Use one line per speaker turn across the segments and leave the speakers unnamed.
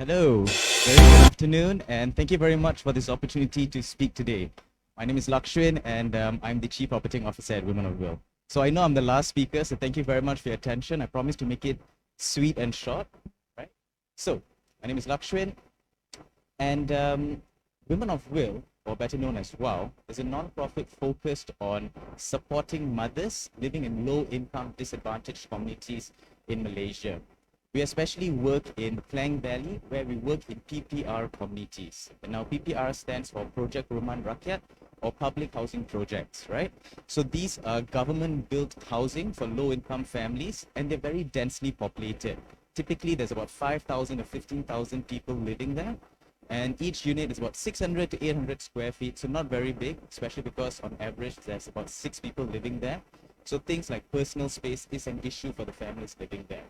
Hello, very good afternoon, and thank you very much for this opportunity to speak today. My name is Lakshwin, and I'm the Chief Operating Officer at Women of Will. So I know I'm the last speaker, so thank you very much for your attention. I promise to make it sweet and short, right? So, my name is Lakshwin, and Women of Will, or better known as WOW, is a non-profit focused on supporting mothers living in low-income disadvantaged communities in Malaysia. We especially work in Klang Valley, where we work in PPR communities. And now PPR stands for Project Rumahan Rakyat, or public housing projects, right? So these are government-built housing for low-income families, and they're very densely populated. Typically, there's about 5,000 or 15,000 people living there, and each unit is about 600 to 800 square feet, so not very big, especially because on average there's about 6 people living there. So things like personal space is an issue for the families living there.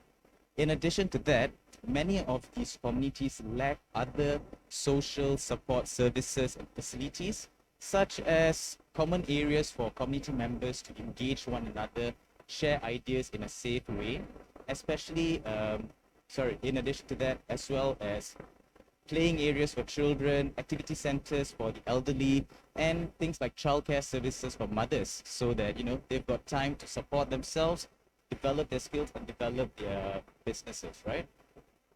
In addition to that, many of these communities lack other social support services and facilities, such as common areas for community members to engage one another, share ideas in a safe way, especially, in addition to that, as well as playing areas for children, activity centers for the elderly, and things like childcare services for mothers, so that they've got time to support themselves, develop their skills, and develop their businesses, right?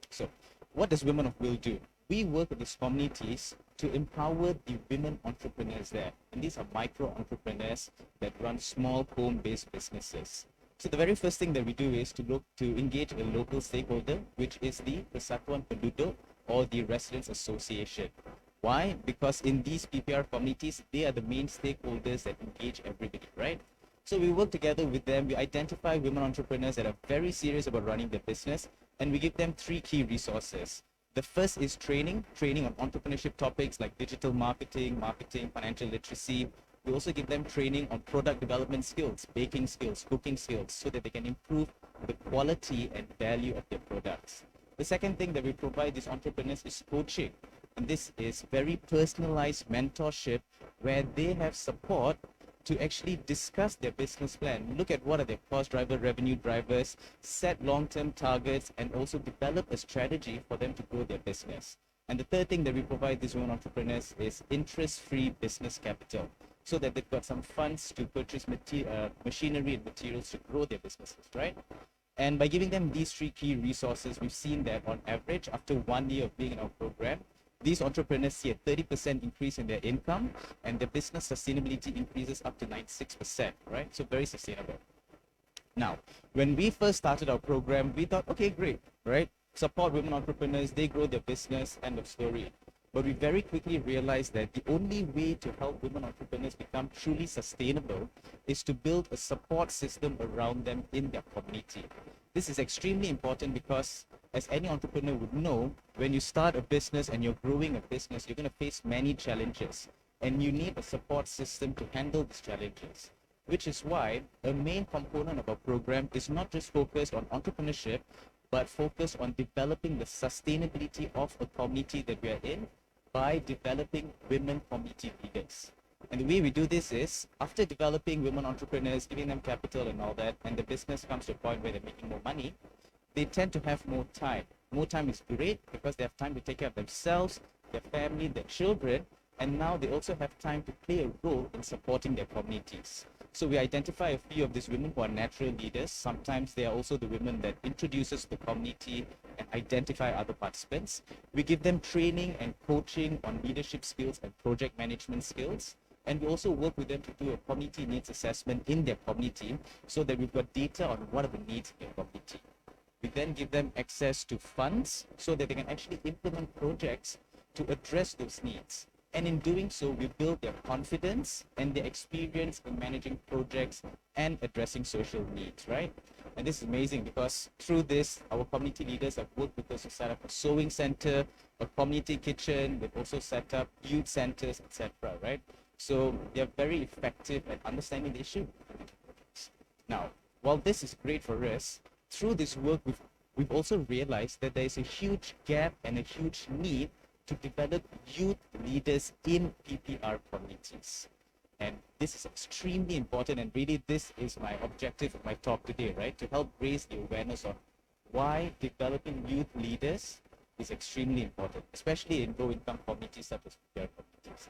So what does Women of Will do? We work with these communities to empower the women entrepreneurs there. And these are micro entrepreneurs that run small home-based businesses. So the very first thing that we do is to look to engage a local stakeholder, which is the Persatuan Penduduk, or the Residents Association. Why? Because in these PPR communities, they are the main stakeholders that engage everybody, right? So we work together with them, we identify women entrepreneurs that are very serious about running their business, and we give them 3 key resources. The first is training on entrepreneurship topics like digital marketing, financial literacy. We also give them training on product development skills, baking skills, cooking skills, so that they can improve the quality and value of their products. The second thing that we provide these entrepreneurs is coaching. And this is very personalized mentorship where they have support to actually discuss their business plan, look at what are their cost driver, revenue drivers, set long-term targets, and also develop a strategy for them to grow their business. And the third thing that we provide these women entrepreneurs is interest-free business capital, so that they've got some funds to purchase machinery and materials to grow their businesses, right? And by giving them these 3 key resources, we've seen that on average, after 1 year of being in our program, these entrepreneurs see a 30% increase in their income, and their business sustainability increases up to 96%, right? So very sustainable. Now, when we first started our program, we thought, okay, great, right? Support women entrepreneurs, they grow their business, end of story. But we very quickly realized that the only way to help women entrepreneurs become truly sustainable is to build a support system around them in their community. This is extremely important because, as any entrepreneur would know, when you start a business and you're growing a business, you're going to face many challenges, and you need a support system to handle these challenges. Which is why a main component of our program is not just focused on entrepreneurship, but focused on developing the sustainability of a community that we are in by developing women community leaders. And the way we do this is, after developing women entrepreneurs, giving them capital and all that, and the business comes to a point where they're making more money, they tend to have more time. More time is great because they have time to take care of themselves, their family, their children, and now they also have time to play a role in supporting their communities. So we identify a few of these women who are natural leaders. Sometimes they are also the women that introduces the community and identify other participants. We give them training and coaching on leadership skills and project management skills. And we also work with them to do a community needs assessment in their community, so that we've got data on what are the needs in their community. We then give them access to funds so that they can actually implement projects to address those needs. And in doing so, we build their confidence and their experience in managing projects and addressing social needs, right? And this is amazing because through this, our community leaders have worked with us to set up a sewing center, a community kitchen. They've also set up youth centers, etc., right? So they're very effective at understanding the issue. Now, while this is great for us, through this work, we've also realized that there is a huge gap and a huge need to develop youth leaders in PPR communities. And this is extremely important, and really this is my objective of my talk today, right? To help raise the awareness of why developing youth leaders is extremely important, especially in low-income communities such as PPR communities.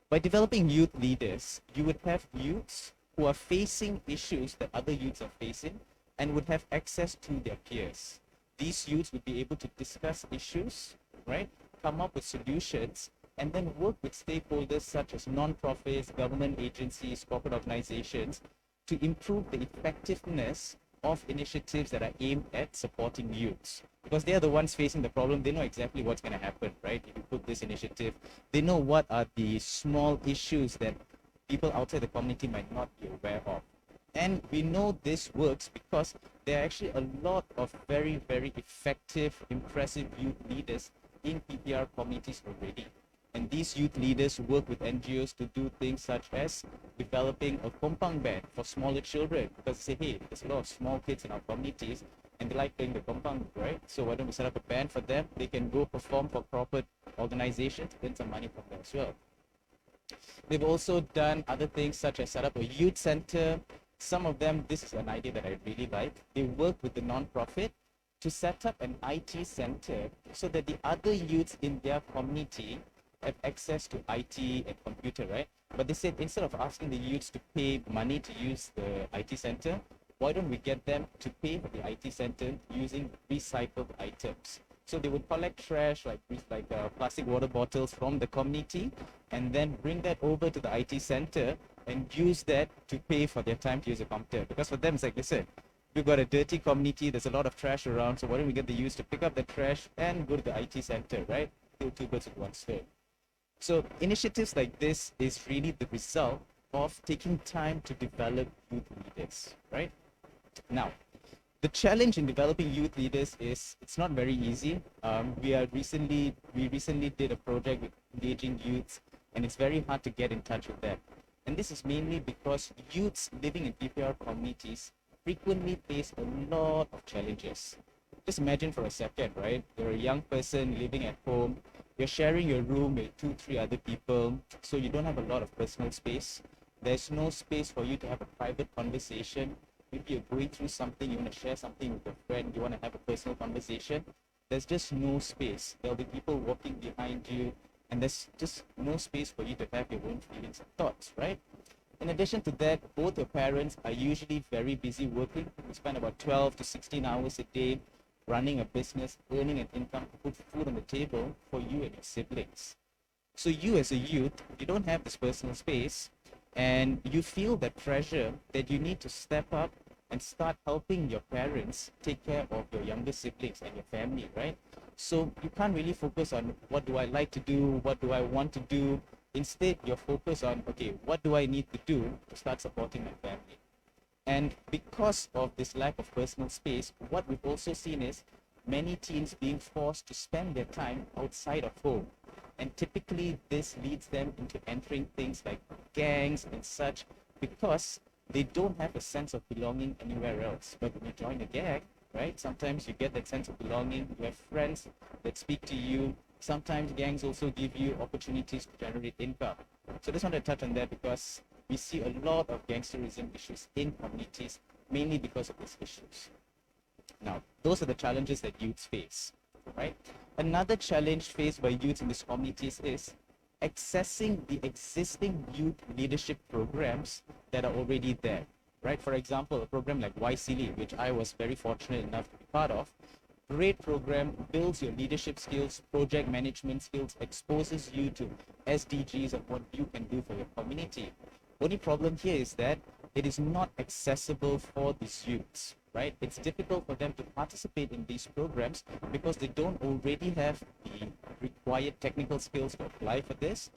By developing youth leaders, you would have youths who are facing issues that other youths are facing and would have access to their peers. These youths would be able to discuss issues, right? Come up with solutions, and then work with stakeholders such as non-profits, government agencies, corporate organizations to improve the effectiveness of initiatives that are aimed at supporting youths, because they are the ones facing the problem. They know exactly what's going to happen, right? If you put this initiative, they know what are the small issues that people outside the community might not be aware of. And we know this works because there are actually a lot of very, very effective, impressive youth leaders in PPR communities already. And these youth leaders work with NGOs to do things such as developing a kompang band for smaller children, because they say, hey, there's a lot of small kids in our communities and they like playing the kompang, right? So why don't we set up a band for them? They can go perform for corporate organizations, earn some money from them as well. They've also done other things such as set up a youth center. Some of them, this is an idea that I really like. They work with the non-profit to set up an IT center so that the other youths in their community have access to IT and computer, right? But they said instead of asking the youths to pay money to use the IT center, why don't we get them to pay for the IT center using recycled items? So they would collect trash like plastic water bottles from the community and then bring that over to the IT center and use that to pay for their time to use a computer. Because for them, it's like, listen, we've got a dirty community, there's a lot of trash around, so why don't we get the youth to pick up the trash and go to the IT center, right? Kill two birds with one stone. So initiatives like this is really the result of taking time to develop youth leaders, right? Now, the challenge in developing youth leaders is it's not very easy. We recently did a project with engaging youths, and it's very hard to get in touch with them. And this is mainly because youths living in PPR communities frequently face a lot of challenges. Just imagine for a second, right? You're a young person living at home. You're sharing your room with 2-3 other people, so you don't have a lot of personal space. There's no space for you to have a private conversation. Maybe you're going through something, you want to share something with a friend, you want to have a personal conversation. There's just no space. There'll be people walking behind you, and there's just no space for you to have your own feelings and thoughts, right? In addition to that, both your parents are usually very busy working. You spend about 12 to 16 hours a day running a business, earning an income to put food on the table for you and your siblings. So you as a youth, you don't have this personal space, and you feel that pressure that you need to step up and start helping your parents take care of your younger siblings and your family, right? So you can't really focus on what do I like to do, what do I want to do. Instead, you're focused on, okay, what do I need to do to start supporting my family? And because of this lack of personal space, what we've also seen is many teens being forced to spend their time outside of home. And typically this leads them into entering things like gangs and such, because they don't have a sense of belonging anywhere else. But when you join a gang, right, sometimes you get that sense of belonging. You have friends that speak to you. Sometimes gangs also give you opportunities to generate income. So I just want to touch on that because we see a lot of gangsterism issues in communities, mainly because of these issues. Now, those are the challenges that youths face, right? Another challenge faced by youths in these communities is accessing the existing youth leadership programs that are already there, right? For example, a program like YCLE, which I was very fortunate enough to be part of, great program, builds your leadership skills, project management skills, exposes you to SDGs and what you can do for your community. Only problem here is that it is not accessible for these youths, right? It's difficult for them to participate in these programs because they don't already have the required technical skills to apply for this.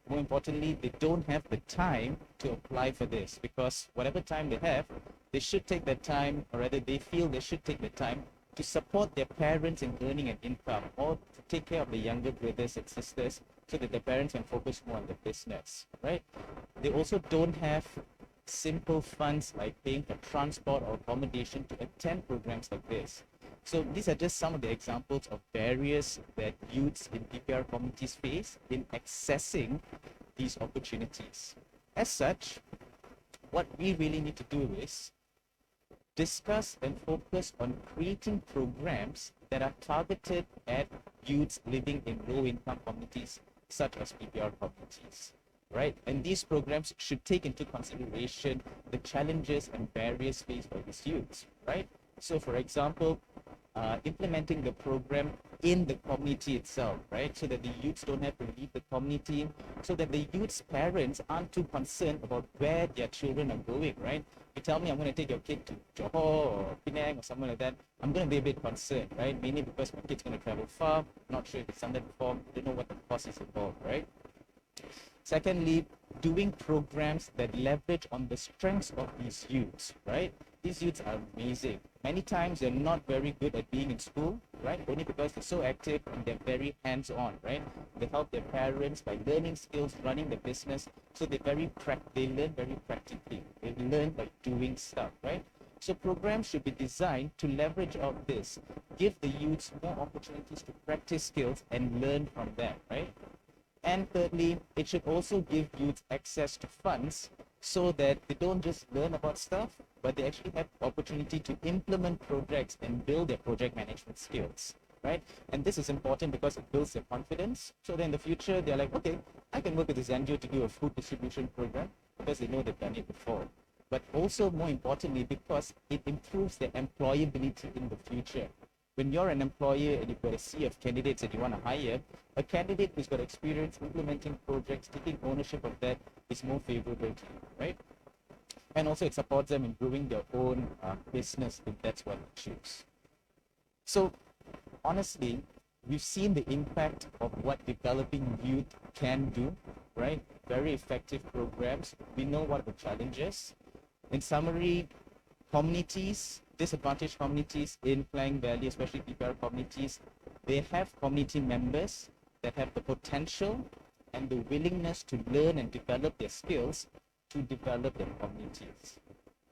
More importantly, they don't have the time to apply for this, because whatever time they have, they should take that time, or rather they feel they should take the time to support their parents in earning an income, or to take care of the younger brothers and sisters so that their parents can focus more on the business, right? They also don't have simple funds like paying for transport or accommodation to attend programs like this. So these are just some of the examples of barriers that youths in PPR communities face in accessing these opportunities. As such, what we really need to do is discuss and focus on creating programs that are targeted at youths living in low-income communities such as PPR communities, right? And these programs should take into consideration the challenges and barriers faced by these youths, right? So, for example, implementing the program in the community itself, right? So that the youths don't have to leave the community, so that the youths' parents aren't too concerned about where their children are going, right? You tell me I'm going to take your kid to Johor or Penang or somewhere like that, I'm going to be a bit concerned, right? Mainly because my kid's going to travel far, not sure if it's under the form, don't know what the cost is involved, right? Secondly, doing programs that leverage on the strengths of these youths, right? These youths are amazing. Many times they're not very good at being in school, right? Only because they're so active and they're very hands-on, right? They help their parents by learning skills, running the business. So they learn very practically. They learn by doing stuff, right? So programs should be designed to leverage on this, give the youths more opportunities to practice skills and learn from them, right? And thirdly, it should also give youth access to funds so that they don't just learn about stuff, but they actually have opportunity to implement projects and build their project management skills, right? And this is important because it builds their confidence. So that in the future, they're like, okay, I can work with this NGO to do a food distribution program because they know they've done it before. But also more importantly, because it improves their employability in the future. When you're an employer and you've got a sea of candidates that you want to hire, a candidate who's got experience implementing projects, taking ownership of that is more favorable to you, right? And also it supports them in growing their own business if that's what they choose. So honestly, we've seen the impact of what developing youth can do, right? Very effective programs. We know what the challenges. In summary, communities, disadvantaged communities in Klang Valley, especially PPR communities, they have community members that have the potential and the willingness to learn and develop their skills to develop their communities.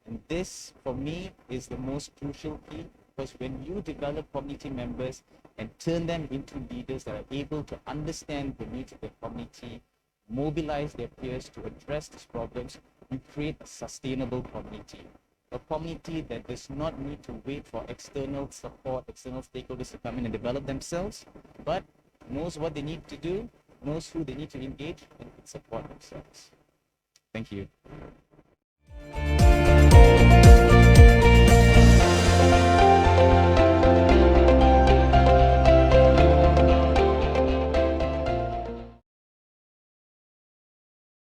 And this, for me, is the most crucial key, because when you develop community members and turn them into leaders that are able to understand the needs of their community, mobilize their peers to address these problems, you create a sustainable community. A community that does not need to wait for external support, external stakeholders to come in and develop themselves, but knows what they need to do, knows who they need to engage, and can support themselves. Thank you.